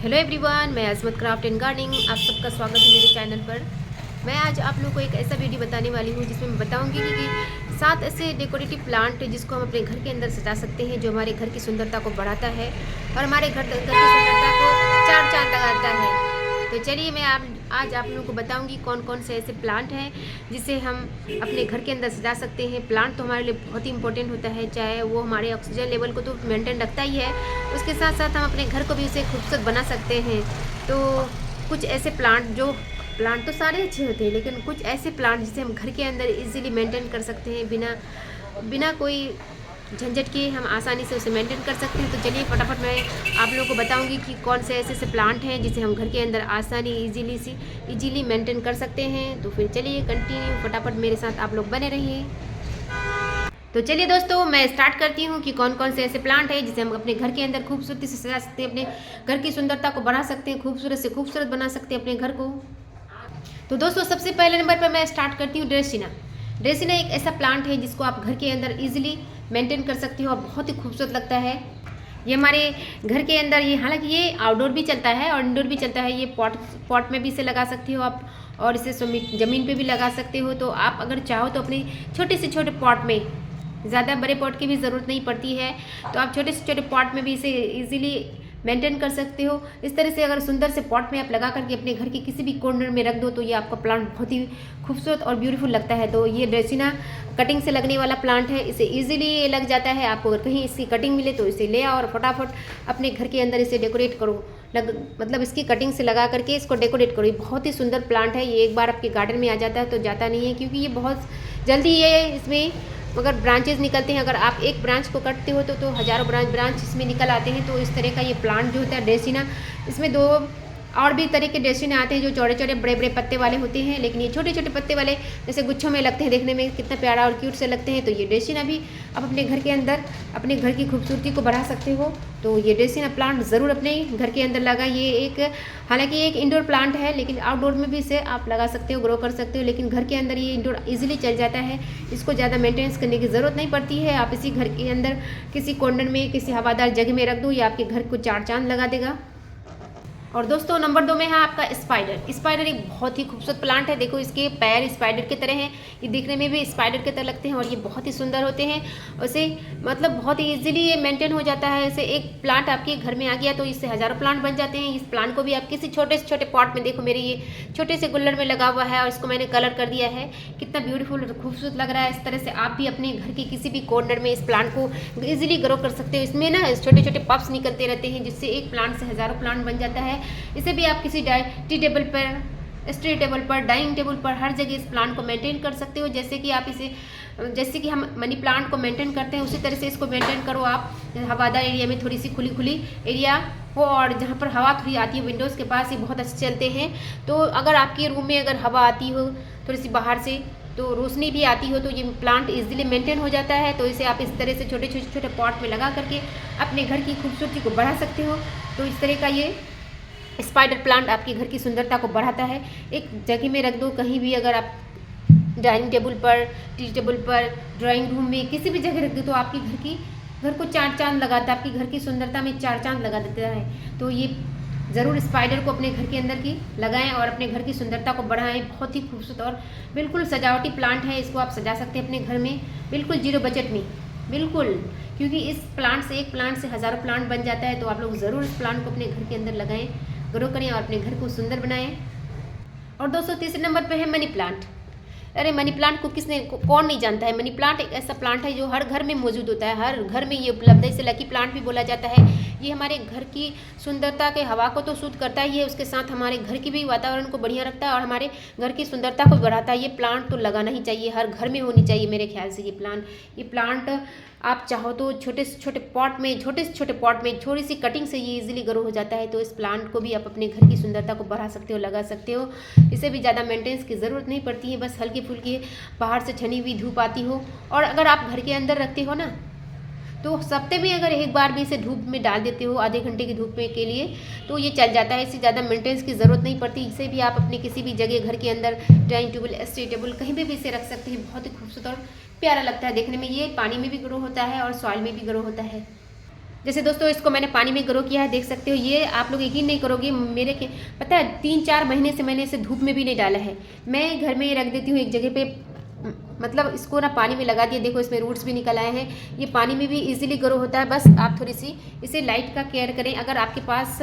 Hello everyone, मैं अजमत craft and gardening. आप सबका स्वागत है मेरे चैनल पर। मैं आज आप लोगों को एक ऐसा वीडियो बताने वाली हूँ जिसमें मैं बताऊँगी कि 7 ऐसे डेकोरेटिव प्लांट जिसको हम अपने घर के अंदर सजा सकते हैं, जो हमारे घर की सुंदरता को बढ़ाता है और हमारे घर की सुंदरता को चार चांद लगाता है। तो चलिए मैं आज आप लोगों को बताऊंगी कौन कौन से ऐसे प्लांट हैं जिसे हम अपने घर के अंदर सजा सकते हैं। प्लांट तो हमारे लिए बहुत ही इंपॉर्टेंट होता है, चाहे वो हमारे ऑक्सीजन लेवल को तो मेंटेन रखता ही है, उसके साथ साथ हम अपने घर को भी उसे खूबसूरत बना सकते हैं। तो कुछ ऐसे प्लांट तो सारे अच्छे होते हैं, लेकिन कुछ ऐसे प्लांट जिसे हम घर के अंदर इजीली मेंटेन कर सकते हैं, बिना कोई झंझट के हम आसानी से उसे मेंटेन कर सकते हैं। तो चलिए फटाफट मैं आप लोगों को बताऊंगी कि कौन से ऐसे प्लांट हैं जिसे हम घर के अंदर आसानी इजीली मेंटेन कर सकते हैं। तो फिर चलिए कंटिन्यू फटाफट मेरे साथ आप लोग बने रहिए। तो चलिए दोस्तों, मैं स्टार्ट करती हूँ कि कौन कौन से ऐसे प्लांट हैं जिसे हम अपने घर के अंदर खूबसूरती से सजा सकते हैं, अपने घर की सुंदरता को बढ़ा सकते हैं, खूबसूरत से खूबसूरत बना सकते हैं अपने घर को। तो दोस्तों, सबसे पहले नंबर पर मैं स्टार्ट करती हूँ ड्रेसिना। ड्रेसिना एक ऐसा प्लांट है जिसको आप घर के अंदर इजीली मेंटेन कर सकते हो और बहुत ही खूबसूरत लगता है। ये हमारे घर के अंदर, ये हालांकि ये आउटडोर भी चलता है और इंडोर भी चलता है। ये पॉट में भी इसे लगा सकते हो आप, और इसे ज़मीन पे भी लगा सकते हो। तो आप अगर चाहो तो अपने छोटे से छोटे पॉट में, ज़्यादा बड़े पॉट की भी ज़रूरत नहीं पड़ती है, तो आप छोटे से छोटे पॉट में भी इसे ईजिली मेंटेन कर सकते हो। इस तरह से अगर सुंदर से पॉट में आप लगा करके अपने घर के किसी भी कॉर्नर में रख दो तो ये आपका प्लांट बहुत ही खूबसूरत और ब्यूटीफुल लगता है। तो ये ड्रेसिना कटिंग से लगने वाला प्लांट है, इसे इजीली लग जाता है। आपको अगर कहीं इसकी कटिंग मिले तो इसे ले आओ और फटाफट अपने घर के अंदर इसे डेकोरेट करो। मतलब इसकी कटिंग से लगा करके इसको डेकोरेट करो। ये बहुत ही सुंदर प्लांट है। ये एक बार आपके गार्डन में आ जाता है तो जाता नहीं है, क्योंकि ये बहुत जल्दी इसमें अगर ब्रांचेस निकलते हैं। अगर आप एक ब्रांच को काटते हो तो हज़ारों ब्रांच इसमें निकल आते हैं। तो इस तरह का ये प्लांट जो होता है ड्रेसिना, इसमें दो और भी तरह के ड्रेसिना आते हैं जो चौड़े चौड़े बड़े बड़े पत्ते वाले होते हैं, लेकिन ये छोटे छोटे पत्ते वाले जैसे गुच्छों में लगते हैं, देखने में कितना प्यारा और क्यूट से लगते हैं। तो ये ड्रेसिना भी आप अपने घर के अंदर अपने घर की खूबसूरती को बढ़ा सकते हो। तो ये ड्रेसिना प्लांट ज़रूर अपने घर के अंदर लगाएं। ये हालांकि एक इंडोर प्लांट है, लेकिन आउटडोर में भी इसे आप लगा सकते हो, ग्रो कर सकते हो। लेकिन घर के अंदर ये इंडोर इजीली चल जाता है, इसको ज़्यादा मेंटेनेंस करने की ज़रूरत नहीं पड़ती है। आप इसी घर के अंदर किसी कॉर्नर में, किसी हवादार जगह में रख दो, ये आपके घर को चार चांद लगा देगा। और दोस्तों, नंबर 2 में है आपका स्पाइडर। स्पाइडर एक बहुत ही खूबसूरत प्लांट है। देखो, इसके पैर स्पाइडर की तरह हैं, ये दिखने में भी स्पाइडर की तरह लगते हैं और ये बहुत ही सुंदर होते हैं। उसे मतलब बहुत ही ईजिली ये मेंटेन हो जाता है। ऐसे एक प्लांट आपके घर में आ गया तो इससे हज़ारों प्लांट बन जाते हैं। इस प्लांट को भी आप किसी छोटे से छोटे पॉट में, देखो मेरे ये छोटे से गुल्लर में लगा हुआ है और इसको मैंने कलर कर दिया है, कितना ब्यूटीफुल खूबसूरत लग रहा है। इस तरह से आप भी अपने घर के किसी भी कॉर्नर में इस प्लांट को ईजिली ग्रो कर सकते हो। इसमें ना छोटे छोटे पप्स निकलते रहते हैं, जिससे एक प्लांट से हज़ारों प्लांट बन जाता है। इसे भी आप किसी टी टेबल पर, स्टडी टेबल पर, डाइनिंग टेबल पर, हर जगह इस प्लांट को मेंटेन कर सकते हो। जैसे कि हम मनी प्लांट को मेंटेन करते हैं, उसी तरह से इसको मेंटेन करो आप। हवादार एरिया में थोड़ी सी खुली एरिया हो और जहाँ पर हवा थोड़ी आती है, विंडोज़ के पास ये बहुत अच्छे चलते हैं। तो अगर आपके रूम में अगर हवा आती हो थोड़ी सी बाहर से, तो रोशनी भी आती हो, तो ये प्लांट इजीली मेंटेन हो जाता है। तो इसे आप इस तरह से छोटे छोटे पॉट में लगा करके अपने घर की खूबसूरती को बढ़ा सकते हो। तो इस तरह का ये स्पाइडर प्लांट आपके घर की सुंदरता को बढ़ाता है। एक जगह में रख दो, कहीं भी, अगर आप डाइनिंग टेबल पर, टी टेबल पर, ड्राइंग रूम में, किसी भी जगह रख दो तो आपके घर को चार चांद लगाता है, आपकी घर की सुंदरता में चार चांद लगा देता है। तो ये ज़रूर स्पाइडर को अपने घर के अंदर की लगाएं और अपने घर की सुंदरता को बढ़ाएं। बहुत ही खूबसूरत और बिल्कुल सजावटी प्लांट है। इसको आप सजा सकते हैं अपने घर में बिल्कुल जीरो बजट में, बिल्कुल, क्योंकि इस प्लांट से, एक प्लांट से हज़ारों प्लांट बन जाता है। तो आप लोग ज़रूर इस प्लांट को अपने घर के अंदर लगाएं, ग्रो करें और अपने घर को सुंदर बनाएं। और दोस्तों, तीसरे नंबर पे है मनी प्लांट। अरे मनी प्लांट को कौन नहीं जानता है। मनी प्लांट एक ऐसा प्लांट है जो हर घर में मौजूद होता है, हर घर में ये उपलब्ध है। इसे लकी प्लांट भी बोला जाता है। ये हमारे घर की सुंदरता के हवा को तो शुद्ध करता ही है, उसके साथ हमारे घर की भी वातावरण को बढ़िया रखता है और हमारे घर की सुंदरता को बढ़ाता है। ये प्लांट तो लगाना ही चाहिए, हर घर में होनी चाहिए मेरे ख्याल से। ये प्लांट आप चाहो तो छोटे से छोटे पॉट में, छोटी सी कटिंग से ये इजीली ग्रो हो जाता है। तो इस प्लांट को भी आप अपने घर की सुंदरता को बढ़ा सकते हो, लगा सकते हो। इसे भी ज़्यादा मेंटेनेंस की ज़रूरत नहीं पड़ती है, बस हल्की फुल्की बाहर से छनी हुई धूप आती हो। और अगर आप घर के अंदर रखते हो ना, तो हफ्ते में अगर एक बार भी इसे धूप में डाल देते हो, आधे घंटे की धूप में के लिए, तो ये चल जाता है। इससे ज़्यादा मेंटेनेंस की ज़रूरत नहीं पड़ती। इसे भी आप अपने किसी भी जगह घर के अंदर, डाइनिंग टेबल, स्टडी टेबल, कहीं भी इसे रख सकते हैं। बहुत ही खूबसूरत और प्यारा लगता है देखने में। ये पानी में भी ग्रो होता है और सॉइल में भी ग्रो होता है। जैसे दोस्तों इसको मैंने पानी में ग्रो किया है, देख सकते हो। ये आप लोग यकीन नहीं करोगे, मेरे के पता है 3-4 महीने से मैंने इसे धूप में भी नहीं डाला है। मैं घर में ही रख देती हूँ एक जगह पे, मतलब इसको ना पानी में लगा दिया। देखो इसमें रूट्स भी निकल आए हैं, ये पानी में भी इजीली ग्रो होता है। बस आप थोड़ी सी इसे लाइट का केयर करें। अगर आपके पास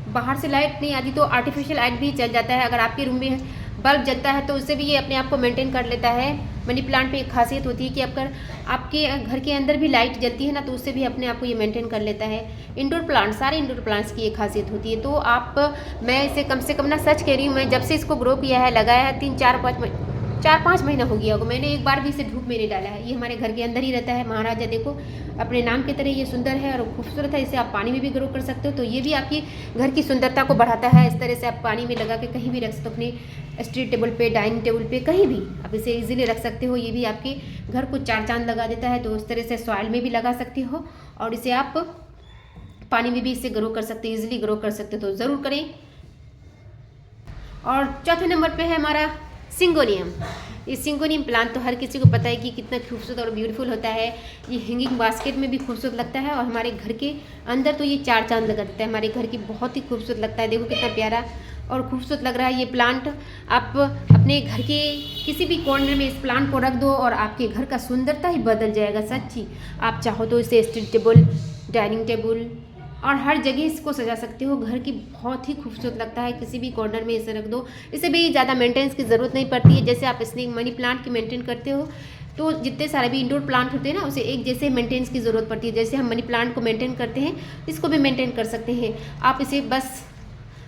बाहर से लाइट नहीं आती तो आर्टिफिशियल लाइट भी चल जाता है। अगर आपके रूम में बल्ब जलता है तो उससे भी ये अपने आप को मेंटेन कर लेता है। मनी प्लांट में एक खासियत होती है कि अगर आपके घर के अंदर भी लाइट जलती है ना, तो उससे भी अपने आप को ये मेंटेन कर लेता है। इंडोर प्लांट, सारे इंडोर प्लांट्स की एक खासियत होती है। तो मैं इसे कम से कम ना, सच कह रही हूँ, मैं जब से इसको ग्रो किया है, लगाया है 4-5 महीना हो गया होगा, मैंने एक बार भी इसे धूप में नहीं डाला है। ये हमारे घर के अंदर ही रहता है। महाराजा देखो अपने नाम की तरह ये सुंदर है और खूबसूरत है। इसे आप पानी में भी ग्रो कर सकते हो, तो ये भी आपकी घर की सुंदरता को बढ़ाता है। इस तरह से आप पानी में लगा के कहीं भी रख सकते हो, अपने स्ट्रीट टेबल पे, डाइनिंग टेबल पे, कहीं भी आप इसे इजीली रख सकते हो। ये भी आपके घर को 4 चांद लगा देता है। तो उस तरह से सॉइल में भी लगा सकते हो और इसे आप पानी में भी इसे ग्रो कर सकते हो, ईजिली ग्रो कर सकते हो। तो ज़रूर करें। और चौथे नंबर पे है हमारा सिंगोनियम। ये सिंगोनियम प्लांट तो हर किसी को पता है कि कितना खूबसूरत और ब्यूटीफुल होता है। ये हैंगिंग बास्केट में भी खूबसूरत लगता है और हमारे घर के अंदर तो ये 4 चांद लगा देता है। हमारे घर की बहुत ही खूबसूरत लगता है। देखो कितना प्यारा और खूबसूरत लग रहा है ये प्लांट। आप अपने घर के किसी भी कॉर्नर में इस प्लांट को रख दो और आपके घर का सुंदरता ही बदल जाएगा, सच्ची। आप चाहो तो इसे स्ट्रीट टेबल, डाइनिंग टेबल और हर जगह इसको सजा सकते हो। घर की बहुत ही खूबसूरत लगता है, किसी भी कॉर्नर में इसे रख दो। इसे भी ज़्यादा मेंटेनेंस की ज़रूरत नहीं पड़ती है। जैसे आप स्नेक मनी प्लांट की मेंटेन करते हो, तो जितने सारे भी इंडोर प्लांट होते हैं ना, उसे एक जैसे मेंटेनेंस की ज़रूरत पड़ती है। जैसे हम मनी प्लांट को मेंटेन करते हैं, इसको भी मेंटेन कर सकते हैं। आप इसे बस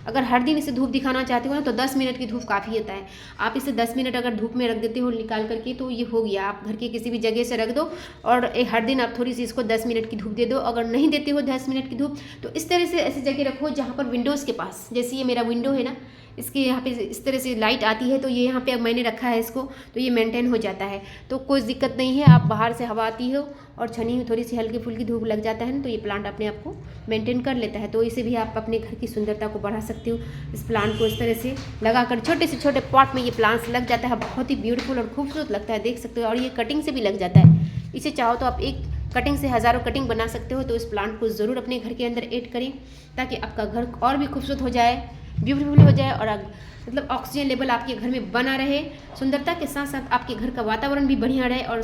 अगर हर दिन इसे धूप दिखाना चाहते हो ना, तो 10 मिनट की धूप काफ़ी होता है। आप इसे 10 मिनट अगर धूप में रख देते हो निकाल करके, तो ये हो गया। आप घर के किसी भी जगह से रख दो और हर दिन आप थोड़ी सी इसको 10 मिनट की धूप दे दो। अगर नहीं देते हो 10 मिनट की धूप, तो इस तरह से ऐसी जगह रखो जहाँ पर विंडोज़ के पास, जैसे ये मेरा विंडो है ना, इसके यहाँ पे इस तरह से लाइट आती है, तो ये यहाँ पे अब मैंने रखा है इसको, तो ये मेंटेन हो जाता है। तो कोई दिक्कत नहीं है। आप बाहर से हवा आती हो और छनी थोड़ी सी हल्की फुल्की धूप लग जाता है ना, तो ये प्लांट अपने आप को मेंटेन कर लेता है। तो इसे भी आप अपने घर की सुंदरता को बढ़ा सकते हो। इस प्लांट को इस तरह से लगाकर छोटे से छोटे पॉट में ये प्लांट्स लग जाता है, बहुत ही ब्यूटीफुल और खूबसूरत लगता है, देख सकते हो। और ये कटिंग से भी लग जाता है। इसे चाहो तो आप एक कटिंग से हज़ारों कटिंग बना सकते हो। तो इस प्लांट को ज़रूर अपने घर के अंदर ऐड करें, ताकि आपका घर और भी खूबसूरत हो जाए, ब्यूटीफुल हो जाए और मतलब ऑक्सीजन लेवल आपके घर में बना रहे। सुंदरता के साथ साथ आपके घर का वातावरण भी बढ़िया रहे और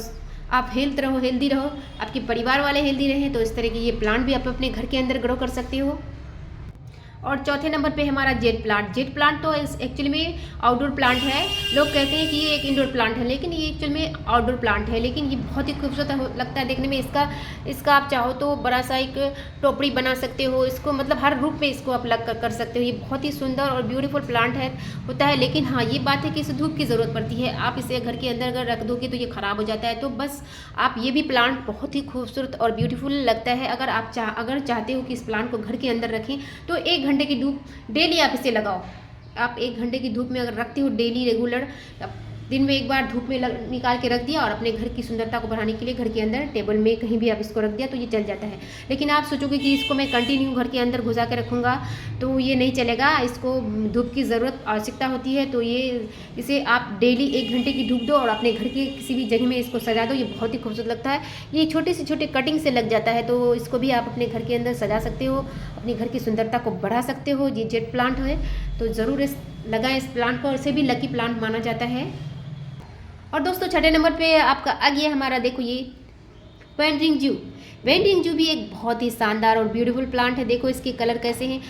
आप हेल्दी रहो, आपके परिवार वाले हेल्दी रहें। तो इस तरह की ये प्लांट भी आप अपने घर के अंदर ग्रो कर सकते हो। और चौथे नंबर पे हमारा जेट प्लांट। जेट प्लांट तो एक्चुअली में आउटडोर प्लांट है। लोग कहते हैं कि ये एक इंडोर प्लांट है, लेकिन ये एक्चुअल में आउटडोर प्लांट है। लेकिन ये बहुत ही खूबसूरत लगता है देखने में। इसका आप चाहो तो बड़ा सा एक टोपड़ी बना सकते हो। इसको मतलब हर रूप में इसको आप लग कर सकते हो। ये बहुत ही सुंदर और ब्यूटीफुल प्लांट होता है। लेकिन हाँ, ये बात है कि इसे धूप की ज़रूरत पड़ती है। आप इसे घर के अंदर अगर रख दोगे तो ये ख़राब हो जाता है। तो बस आप ये भी प्लांट बहुत ही खूबसूरत और ब्यूटीफुल लगता है। अगर आप चाहते हो कि इस प्लांट को घर के अंदर रखें, तो 1 घंटे की धूप डेली आप इसे लगाओ। आप 1 घंटे की धूप में अगर रखते हो डेली रेगुलर, दिन में एक बार धूप में निकाल के रख दिया और अपने घर की सुंदरता को बढ़ाने के लिए घर के अंदर टेबल में कहीं भी आप इसको रख दिया, तो ये चल जाता है। लेकिन आप सोचोगे कि इसको मैं कंटिन्यू घर के अंदर घुसा के रखूँगा, तो ये नहीं चलेगा। इसको धूप की ज़रूरत आवश्यकता होती है। तो इसे आप डेली 1 घंटे की धूप दो और अपने घर के किसी भी जगह में इसको सजा दो। ये बहुत ही खूबसूरत लगता है। ये छोटे से छोटे कटिंग से लग जाता है, तो इसको भी आप अपने घर के अंदर सजा सकते हो, अपने घर की सुंदरता को बढ़ा सकते हो। ये जेट प्लांट है, तो ज़रूर लगाएं इस प्लांट को। और इसे भी लकी प्लांट माना जाता है। और दोस्तों छठे नंबर पे आपका आ गया हमारा, देखो ये वेंड्रिंग जू। वेंड्रिंग जू भी एक बहुत ही शानदार और ब्यूटीफुल प्लांट है। देखो इसके कलर कैसे हैं।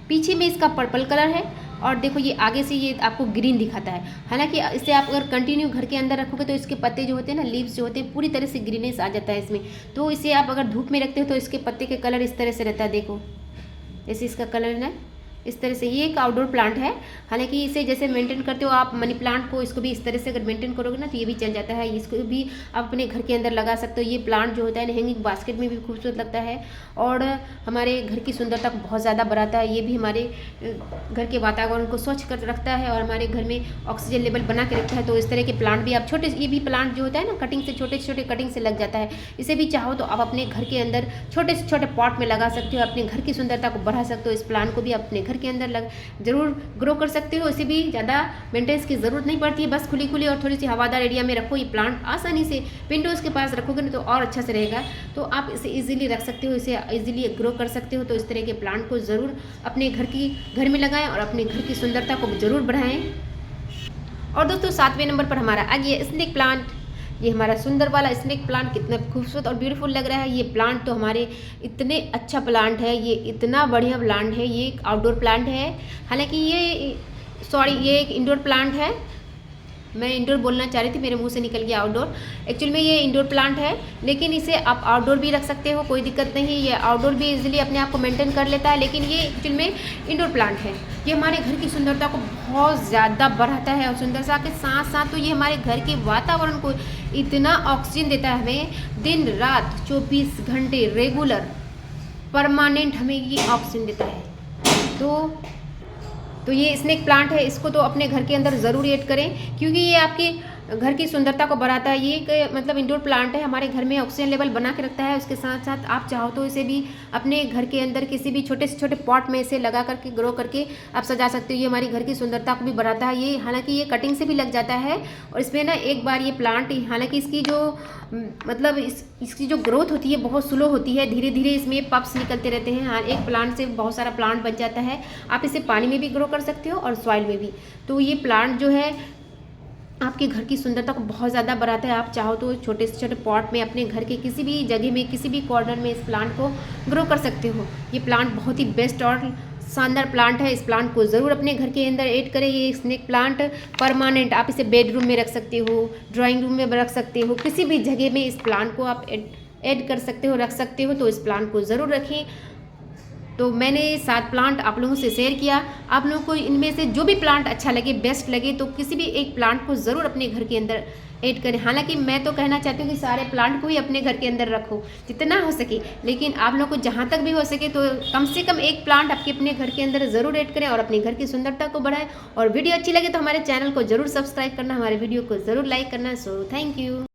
पीछे में इसका पर्पल कलर है और देखो ये आगे से ये आपको ग्रीन दिखाता है। हालांकि इसे आप अगर कंटिन्यू घर के अंदर रखोगे तो इसके पत्ते जो होते हैं ना, लीव्स जो होते हैं, पूरी तरह से ग्रीनेस आ जाता है इसमें। तो इसे आप अगर धूप में रखते हो तो इसके पत्ते के कलर इस तरह से रहता है। देखो जैसे इसका कलर ना इस तरह से। ये एक आउटडोर प्लांट है। हालांकि इसे जैसे मेंटेन करते हो आप मनी प्लांट को, इसको भी इस तरह से अगर मेंटेन करोगे ना, तो ये भी चल जाता है। इसको भी आप अपने घर के अंदर लगा सकते हो। ये प्लांट जो होता है ना, हैंगिंग बास्केट में भी खूबसूरत लगता है और हमारे घर की सुंदरता को बहुत ज़्यादा बढ़ाता है। ये भी हमारे घर के वातावरण को स्वच्छ कर रखता है और हमारे घर में ऑक्सीजन लेवल बना के रखता है। तो इस तरह के प्लांट भी आप ये भी प्लांट जो होता है ना, कटिंग से छोटे कटिंग से लग जाता है। इसे भी चाहो तो आप अपने घर के अंदर छोटे से छोटे पॉट में लगा सकते हो, अपने घर की सुंदरता को बढ़ा सकते हो। इस प्लांट को भी आप अपने घर घर के अंदर ज़रूर ग्रो कर सकते हो। इसे भी ज़्यादा मेंटेनेंस की ज़रूरत नहीं पड़ती है, बस खुली खुली और थोड़ी सी हवादार एरिया में रखो। ये प्लांट आसानी से विंडोज़ के पास रखोगे ना तो और अच्छा से रहेगा। तो आप इसे ईजिली रख सकते हो, इसे ईजिली ग्रो कर सकते हो। तो इस तरह के प्लांट को ज़रूर अपने घर में लगाएं और अपने घर की सुंदरता को ज़रूर बढ़ाएं। और दोस्तों 7वें नंबर पर हमारा आ गया स्नेक प्लांट। ये हमारा सुंदर वाला स्नेक प्लांट कितना खूबसूरत और ब्यूटीफुल लग रहा है। ये प्लांट तो हमारे इतने अच्छा प्लांट है, ये इतना बढ़िया प्लांट है। ये एक आउटडोर प्लांट है, हालांकि ये एक इंडोर प्लांट है। मैं इंडोर बोलना चाह रही थी, मेरे मुंह से निकल गया आउटडोर। एक्चुअल में ये इंडोर प्लांट है, लेकिन इसे आप आउटडोर भी रख सकते हो, कोई दिक्कत नहीं। ये आउटडोर भी इजीली अपने आप को मेंटेन कर लेता है, लेकिन ये एक्चुअल में इंडोर प्लांट है। ये हमारे घर की सुंदरता को बहुत ज़्यादा बढ़ाता है और सुंदरता के साथ साथ तो ये हमारे घर के वातावरण को इतना ऑक्सीजन देता है हमें, दिन रात 24 घंटे रेगुलर परमानेंट हमें ये ऑक्सीजन देता है। तो ये स्नेक प्लांट है, इसको तो अपने घर के अंदर ज़रूर ऐड करें, क्योंकि ये आपके घर की सुंदरता को बढ़ाता है। ये एक मतलब इंडोर प्लांट है, हमारे घर में ऑक्सीजन लेवल बना के रखता है। उसके साथ साथ आप चाहो तो इसे भी अपने घर के अंदर किसी भी छोटे से छोटे पॉट में इसे लगा करके ग्रो करके आप सजा सकते हो। ये हमारी घर की सुंदरता को भी बढ़ाता है। ये हालांकि ये कटिंग से भी लग जाता है, और इसमें ना एक बार ये प्लांट, हालांकि इसकी जो मतलब इसकी जो ग्रोथ होती है बहुत स्लो होती है, धीरे धीरे इसमें पप्स निकलते रहते हैं। हाँ, एक प्लांट से बहुत सारा प्लांट बन जाता है। आप इसे पानी में भी ग्रो कर सकते हो और सॉइल में भी। तो ये प्लांट जो है आपके घर की सुंदरता को बहुत ज़्यादा बढ़ाता है। आप चाहो तो छोटे से छोटे पॉट में अपने घर के किसी भी जगह में, किसी भी कॉर्नर में इस प्लांट को ग्रो कर सकते हो। ये प्लांट बहुत ही बेस्ट और शानदार प्लांट है। इस प्लांट को ज़रूर अपने घर के अंदर ऐड करें। ये स्नेक प्लांट परमानेंट, आप इसे बेडरूम में रख सकते हो, ड्राइंग रूम में रख सकते हो, किसी भी जगह में इस प्लांट को आप ऐड कर सकते हो, रख सकते हो। तो इस प्लांट को ज़रूर रखें। तो मैंने 7 प्लांट आप लोगों से शेयर किया। आप लोगों को इनमें से जो भी प्लांट अच्छा लगे, बेस्ट लगे, तो किसी भी एक प्लांट को ज़रूर अपने घर के अंदर ऐड करें। हालांकि मैं तो कहना चाहती हूँ कि सारे प्लांट को ही अपने घर के अंदर रखो जितना हो सके, लेकिन आप लोग को जहाँ तक भी हो सके तो कम से कम एक प्लांट आपके अपने घर के अंदर ज़रूर ऐड करें और अपने घर की सुंदरता को बढ़ाएं। और वीडियो अच्छी लगे तो हमारे चैनल को ज़रूर सब्सक्राइब करना, हमारे वीडियो को ज़रूर लाइक करना। So thank you.